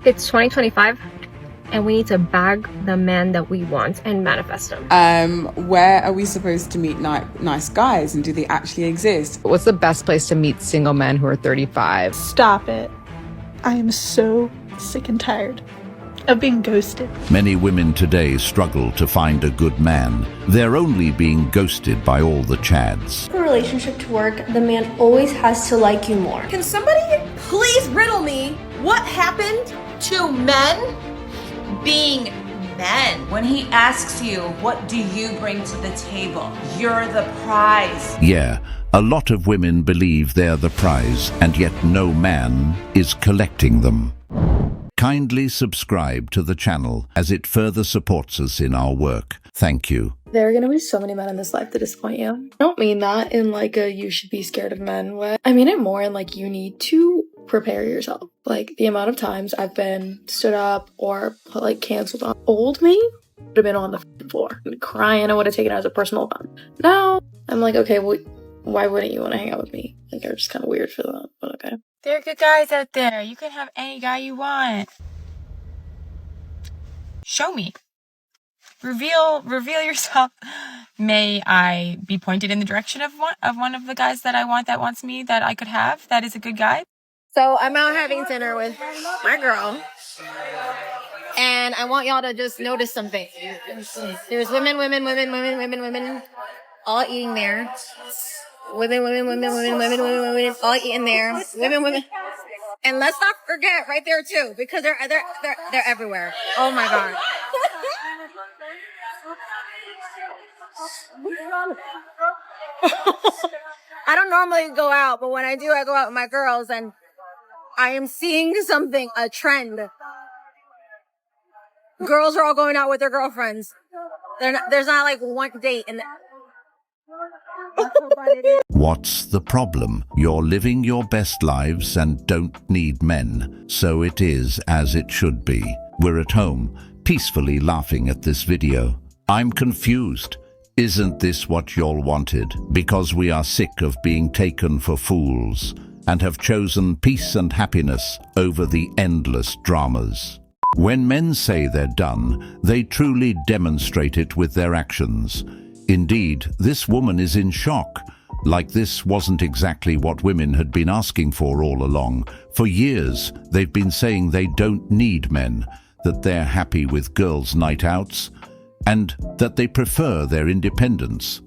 It's 2025 and we need to bag the man that we want and manifest him. Where are we supposed to meet nice guys, and do they actually exist? What's the best place to meet single men who are 35? Stop it. I am so sick and tired of being ghosted. Many women today struggle to find a good man. They're only being ghosted by all the chads. For a relationship to work, the man always has to like you more. Can somebody please riddle me what happened to men being men? When he asks you, what do you bring to the table? You're the prize. Yeah, a lot of women believe they're the prize, and yet no man is collecting them. Kindly subscribe to the channel as it further supports us in our work. Thank you. There are gonna be so many men in this life to disappoint you. I don't mean that in like a you should be scared of men way. I mean it more in like you need to prepare yourself. Like the amount of times I've been stood up or like canceled on old me would have been on the floor and crying. I would have taken it as a personal offense. Now I'm like, okay, well, why wouldn't you want to hang out with me? Like they're just kind of weird for that, but okay. There are good guys out there. You can have any guy you want. Show me. Reveal yourself. May I be pointed in the direction of one of the guys that I want that wants me that I could have? That is a good guy. So I'm out having dinner with my girl, and I want y'all to just notice something. There's women, all eating there. Women, all eating there. Women. And let's not forget right there too, because they're everywhere. Oh my God. I don't normally go out, but when I do, I go out with my girls, and I am seeing something, a trend. Girls are all going out with their girlfriends. There's not like one date and What's the problem? You're living your best lives and don't need men. So it is as it should be. We're at home, peacefully laughing at this video. I'm confused. Isn't this what y'all wanted? Because we are sick of being taken for fools and have chosen peace and happiness over the endless dramas. When men say they're done, they truly demonstrate it with their actions. Indeed, this woman is in shock. Like this wasn't exactly what women had been asking for all along. For years, they've been saying they don't need men, that they're happy with girls' night outs, and that they prefer their independence.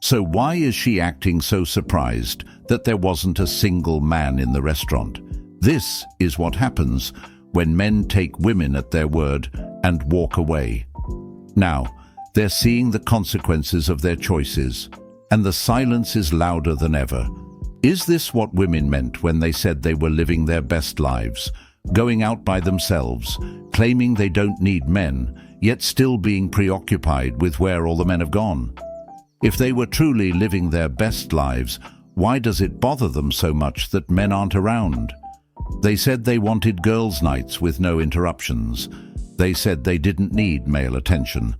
So why is she acting so surprised that there wasn't a single man in the restaurant? This is what happens when men take women at their word and walk away. Now, they're seeing the consequences of their choices, and the silence is louder than ever. Is this what women meant when they said they were living their best lives, going out by themselves, claiming they don't need men, yet still being preoccupied with where all the men have gone? If they were truly living their best lives, why does it bother them so much that men aren't around? They said they wanted girls' nights with no interruptions. They said they didn't need male attention.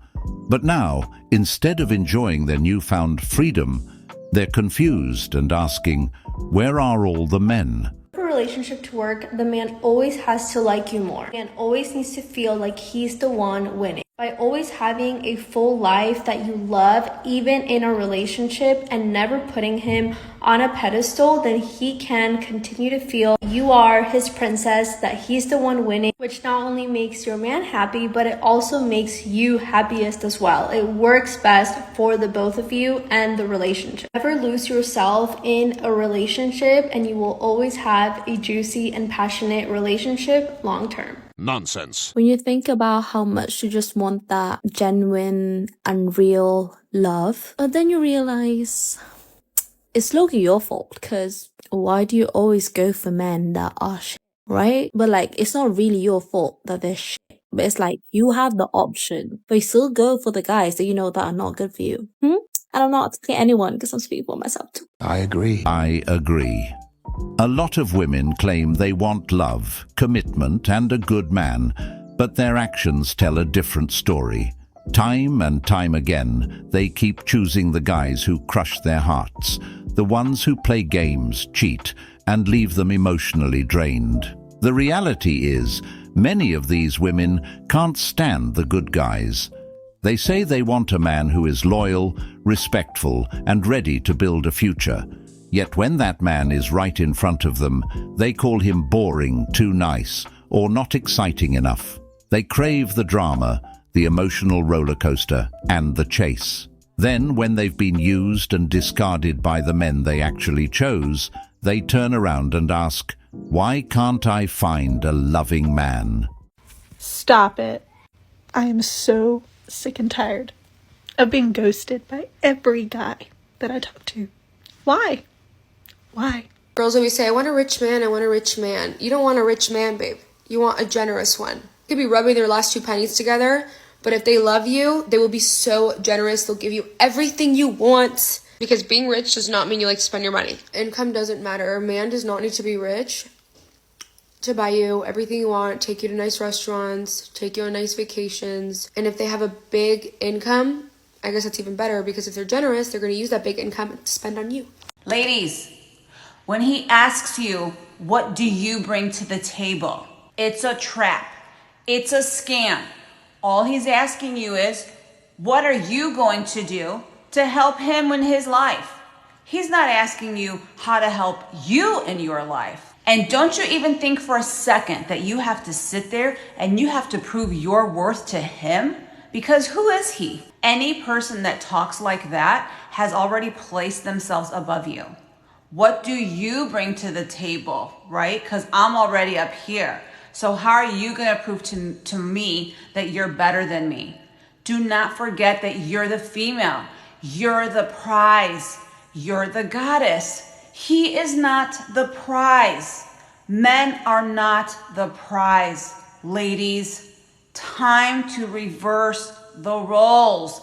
But now, instead of enjoying their newfound freedom, they're confused and asking, where are all the men? For a relationship to work, the man always has to like you more. The man always needs to feel like he's the one winning. By always having a full life that you love, even in a relationship, and never putting him on a pedestal, then he can continue to feel you are his princess, that he's the one winning, which not only makes your man happy, but it also makes you happiest as well. It works best for the both of you and the relationship. Never lose yourself in a relationship, and you will always have a juicy and passionate relationship long term. Nonsense. When you think about how much you just want that genuine, unreal love, but then you realize it's low-key your fault, because why do you always go for men that are shit, right? But like, it's not really your fault that they're shit. But it's like, you have the option, but you still go for the guys that you know that are not good for you. And I'm not attacking anyone, because I'm speaking for myself too. I agree. A lot of women claim they want love, commitment, and a good man, but their actions tell a different story. Time and time again, they keep choosing the guys who crush their hearts, the ones who play games, cheat, and leave them emotionally drained. The reality is, many of these women can't stand the good guys. They say they want a man who is loyal, respectful, and ready to build a future. Yet when that man is right in front of them, they call him boring, too nice, or not exciting enough. They crave the drama, the emotional roller coaster, and the chase. Then, when they've been used and discarded by the men they actually chose, they turn around and ask, "Why can't I find a loving man?" Stop it. I am so sick and tired of being ghosted by every guy that I talk to. Why? Why? Girls always say, I want a rich man, I want a rich man. You don't want a rich man, babe. You want a generous one. You could be rubbing their last 2 pennies together, but if they love you, they will be so generous. They'll give you everything you want. Because being rich does not mean you like to spend your money. Income doesn't matter. A man does not need to be rich to buy you everything you want, take you to nice restaurants, take you on nice vacations. And if they have a big income, I guess that's even better, because if they're generous, they're going to use that big income to spend on you. Ladies, when he asks you, what do you bring to the table? It's a trap. It's a scam. All he's asking you is, what are you going to do to help him in his life? He's not asking you how to help you in your life. And don't you even think for a second that you have to sit there and you have to prove your worth to him? Because who is he? Any person that talks like that has already placed themselves above you. What do you bring to the table, right? Because I'm already up here. So how are you going to prove to me that you're better than me? Do not forget that you're the female. You're the prize. You're the goddess. He is not the prize. Men are not the prize. Ladies, time to reverse the roles.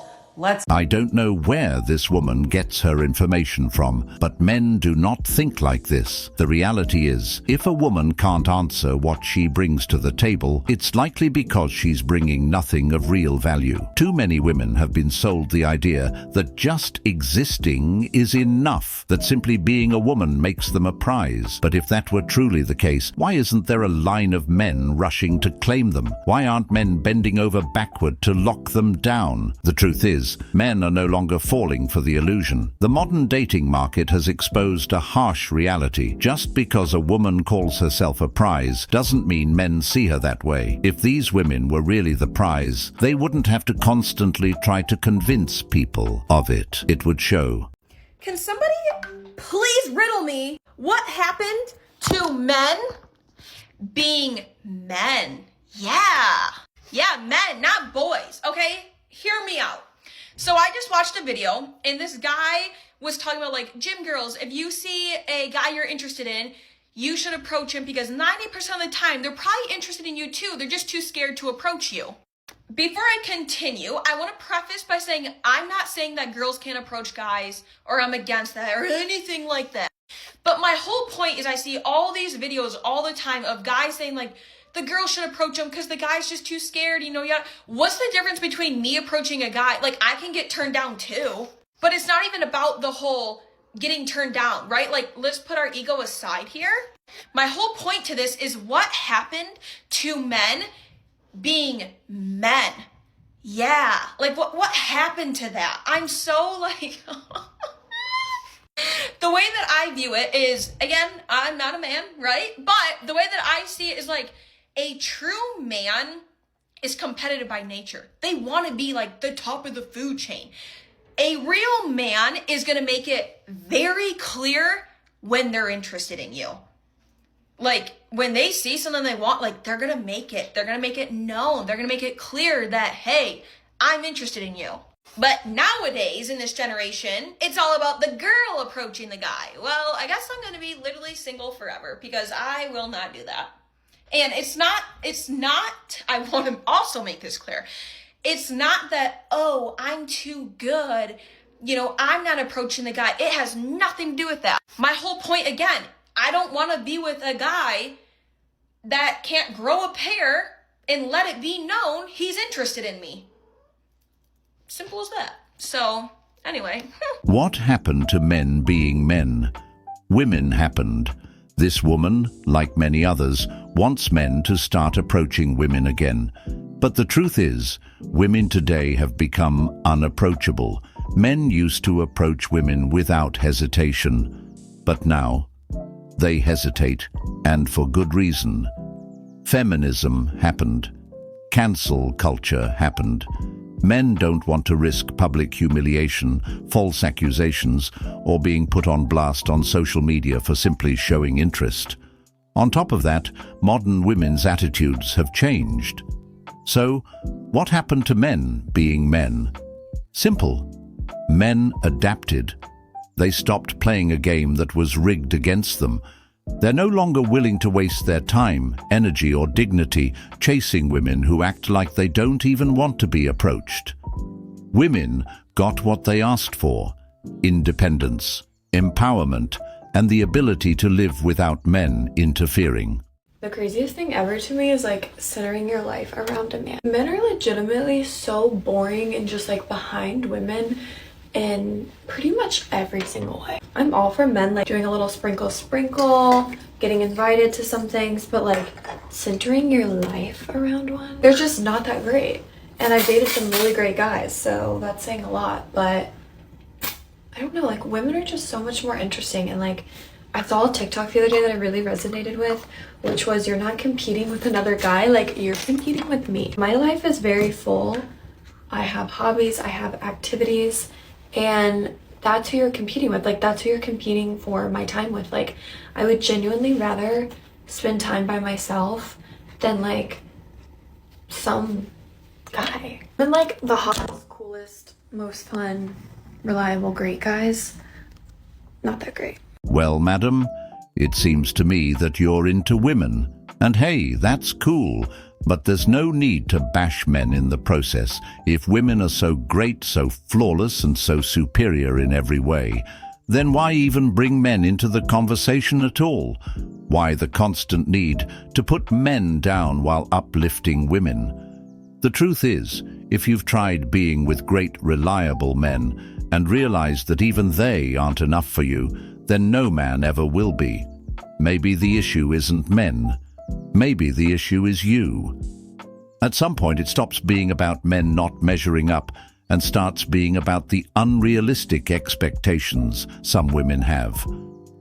I don't know where this woman gets her information from, but men do not think like this. The reality is, if a woman can't answer what she brings to the table, it's likely because she's bringing nothing of real value. Too many women have been sold the idea that just existing is enough, that simply being a woman makes them a prize. But if that were truly the case, why isn't there a line of men rushing to claim them? Why aren't men bending over backward to lock them down? The truth is, men are no longer falling for the illusion. The modern dating market has exposed a harsh reality. Just because a woman calls herself a prize doesn't mean men see her that way. If these women were really the prize, they wouldn't have to constantly try to convince people of it. It would show. Can somebody please riddle me what happened to men being men? Yeah, men, not boys, okay? Hear me out. So I just watched a video and this guy was talking about, like, gym girls, if you see a guy you're interested in, you should approach him because 90% of the time they're probably interested in you too. They're just too scared to approach you. Before I continue, I want to preface by saying I'm not saying that girls can't approach guys or I'm against that or anything like that. But my whole point is I see all these videos all the time of guys saying, like, the girl should approach him because the guy's just too scared, you know. What's the difference between me approaching a guy? Like, I can get turned down too. But it's not even about the whole getting turned down, right? Like, let's put our ego aside here. My whole point to this is what happened to men being men. Yeah, like what happened to that? I'm so like... The way that I view it is, again, I'm not a man, right? But the way that I see it is like, a true man is competitive by nature. They want to be like the top of the food chain. A real man is going to make it very clear when they're interested in you. Like, when they see something they want, like, they're going to make it. They're going to make it known. They're going to make it clear that, hey, I'm interested in you. But nowadays, in this generation, it's all about the girl approaching the guy. Well, I guess I'm going to be literally single forever because I will not do that. And it's not, I want to also make this clear. It's not that, oh, I'm too good, you know, I'm not approaching the guy. It has nothing to do with that. My whole point, again, I don't want to be with a guy that can't grow a pair and let it be known he's interested in me. Simple as that. So, anyway. What happened to men being men? Women happened. This woman, like many others, wants men to start approaching women again. But the truth is, women today have become unapproachable. Men used to approach women without hesitation, but now they hesitate, and for good reason. Feminism happened. Cancel culture happened. Men don't want to risk public humiliation, false accusations, or being put on blast on social media for simply showing interest. On top of that, modern women's attitudes have changed. So, what happened to men being men? Simple. Men adapted. They stopped playing a game that was rigged against them. They're no longer willing to waste their time, energy, or dignity chasing women who act like they don't even want to be approached. Women got what they asked for: independence, empowerment, and the ability to live without men interfering. The craziest thing ever to me is like centering your life around a man. Men are legitimately so boring and just like behind women in pretty much every single way. I'm all for men like doing a little sprinkle, getting invited to some things, but like centering your life around one, they're just not that great. And I've dated some really great guys, so that's saying a lot, but I don't know, like women are just so much more interesting. And like I saw a TikTok the other day that I really resonated with, which was, you're not competing with another guy, like you're competing with me. My life is very full. I have hobbies, I have activities, and that's who you're competing with. Like that's who you're competing for my time with. Like I would genuinely rather spend time by myself than like some guy. And like the hottest, coolest, most fun, reliable, great guys, not that great. Well, madam, it seems to me that you're into women. And hey, that's cool. But there's no need to bash men in the process. If women are so great, so flawless, and so superior in every way, then why even bring men into the conversation at all? Why the constant need to put men down while uplifting women? The truth is, if you've tried being with great, reliable men and realized that even they aren't enough for you, then no man ever will be. Maybe the issue isn't men. Maybe the issue is you. At some point, it stops being about men not measuring up and starts being about the unrealistic expectations some women have.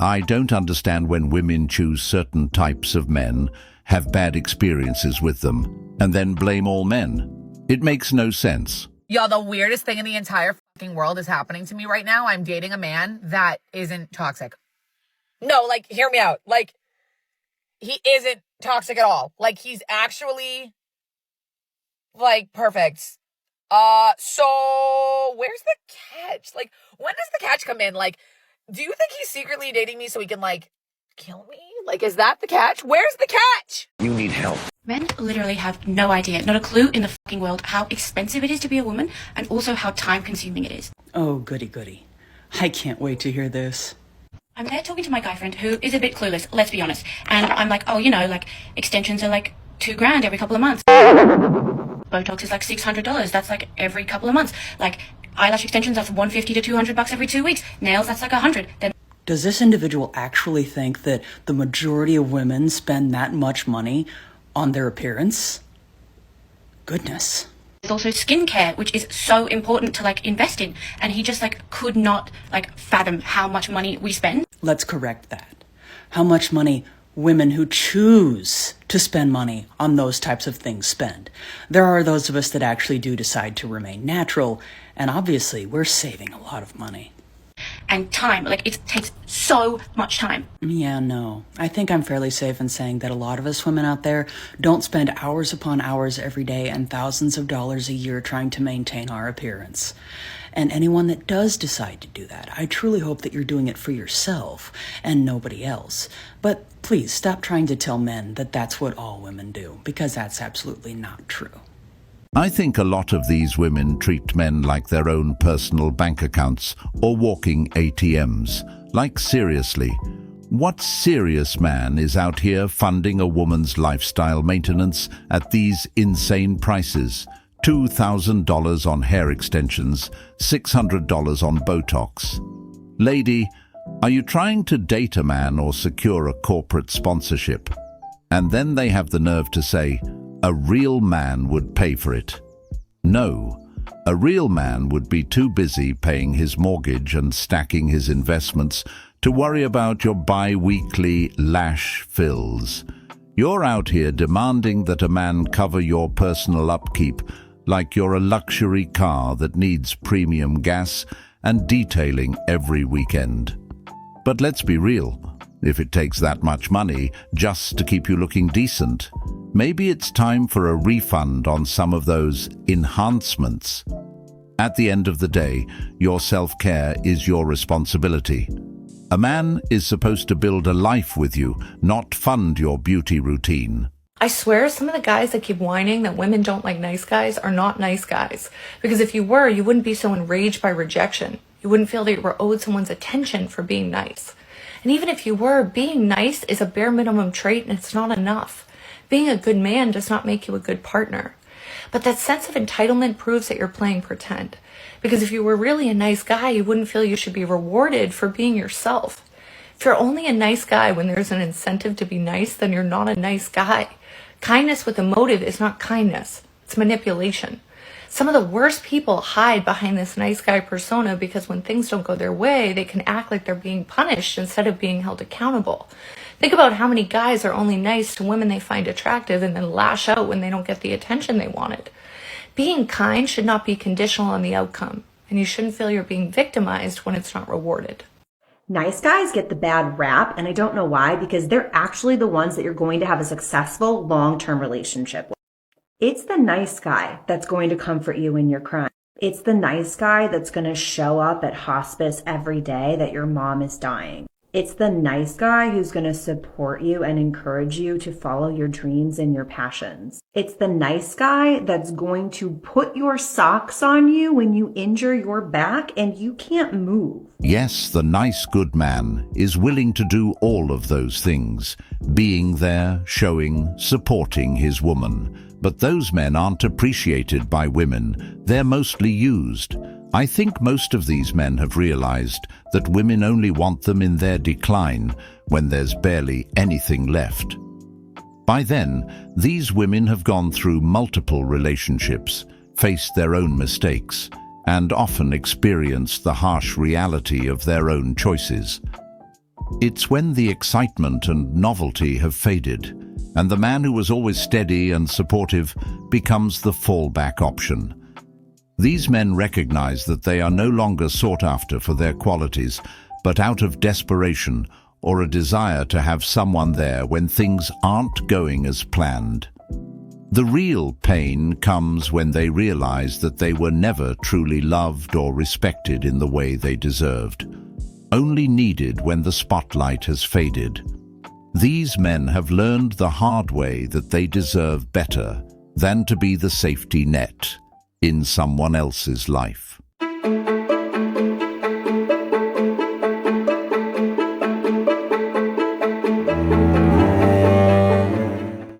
I don't understand when women choose certain types of men, have bad experiences with them, and then blame all men. It makes no sense. Y'all, the weirdest thing in the entire fucking world is happening to me right now. I'm dating a man that isn't toxic. No, like, hear me out. Like, he isn't toxic at all. Like, he's actually, like, perfect. So where's the catch? Like, when does the catch come in? Like, do you think he's secretly dating me so he can, like, kill me? Like, is that the catch? Where's the catch? You need help. Men literally have no idea, not a clue in the fucking world, how expensive it is to be a woman and also how time consuming it is. Oh, goody goody. I can't wait to hear this. I'm there talking to my guy friend who is a bit clueless, let's be honest. And I'm like, oh, you know, like extensions are like $2,000 every couple of months. Botox is like $600. That's like every couple of months. Like eyelash extensions are $150 to $200 every 2 weeks. Nails, that's like $100. Then does this individual actually think that the majority of women spend that much money on their appearance? Goodness. There's also skincare, which is so important to like invest in. And he just like could not like fathom how much money we spend. Let's correct that. How much money women who choose to spend money on those types of things spend. There are those of us that actually do decide to remain natural, and obviously we're saving a lot of money. And time, like it takes so much time. Yeah, no. I think I'm fairly safe in saying that a lot of us women out there don't spend hours upon hours every day and thousands of dollars a year trying to maintain our appearance. And anyone that does decide to do that, I truly hope that you're doing it for yourself and nobody else. But please stop trying to tell men that that's what all women do, because that's absolutely not true. I think a lot of these women treat men like their own personal bank accounts or walking ATMs. Like, seriously, what serious man is out here funding a woman's lifestyle maintenance at these insane prices? $2,000 on hair extensions, $600 on Botox. Lady, Are you trying to date a man or secure a corporate sponsorship? And then they have the nerve to say, a real man would pay for it. No, a real man would be too busy paying his mortgage and stacking his investments to worry about your bi-weekly lash fills. You're out here demanding that a man cover your personal upkeep like you're a luxury car that needs premium gas and detailing every weekend. But let's be real, if it takes that much money just to keep you looking decent, maybe it's time for a refund on some of those enhancements. At the end of the day, your self-care is your responsibility. A man is supposed to build a life with you, not fund your beauty routine. I swear some of the guys that keep whining that women don't like nice guys are not nice guys. Because if you were, you wouldn't be so enraged by rejection. You wouldn't feel that you were owed someone's attention for being nice. And even if you were, being nice is a bare minimum trait and it's not enough. Being a good man does not make you a good partner. But that sense of entitlement proves that you're playing pretend. Because if you were really a nice guy, you wouldn't feel you should be rewarded for being yourself. If you're only a nice guy when there's an incentive to be nice, then you're not a nice guy. Kindness with a motive is not kindness. It's manipulation. Some of the worst people hide behind this nice guy persona because when things don't go their way, they can act like they're being punished instead of being held accountable. Think about how many guys are only nice to women they find attractive and then lash out when they don't get the attention they wanted. Being kind should not be conditional on the outcome, and you shouldn't feel you're being victimized when it's not rewarded. Nice guys get the bad rap, and I don't know why, because they're actually the ones that you're going to have a successful long-term relationship with. It's the nice guy that's going to comfort you in your crime. It's the nice guy that's going to show up at hospice every day that your mom is dying. It's the nice guy who's going to support you and encourage you to follow your dreams and your passions. It's the nice guy that's going to put your socks on you when you injure your back and you can't move. Yes, the nice good man is willing to do all of those things, being there, showing, supporting his woman. But those men aren't appreciated by women. They're mostly used. I think most of these men have realized that women only want them in their decline, when there's barely anything left. By then, these women have gone through multiple relationships, faced their own mistakes, and often experienced the harsh reality of their own choices. It's when the excitement and novelty have faded, and the man who was always steady and supportive becomes the fallback option. These men recognize that they are no longer sought after for their qualities, but out of desperation or a desire to have someone there when things aren't going as planned. The real pain comes when they realize that they were never truly loved or respected in the way they deserved, only needed when the spotlight has faded. These men have learned the hard way that they deserve better than to be the safety net in someone else's life.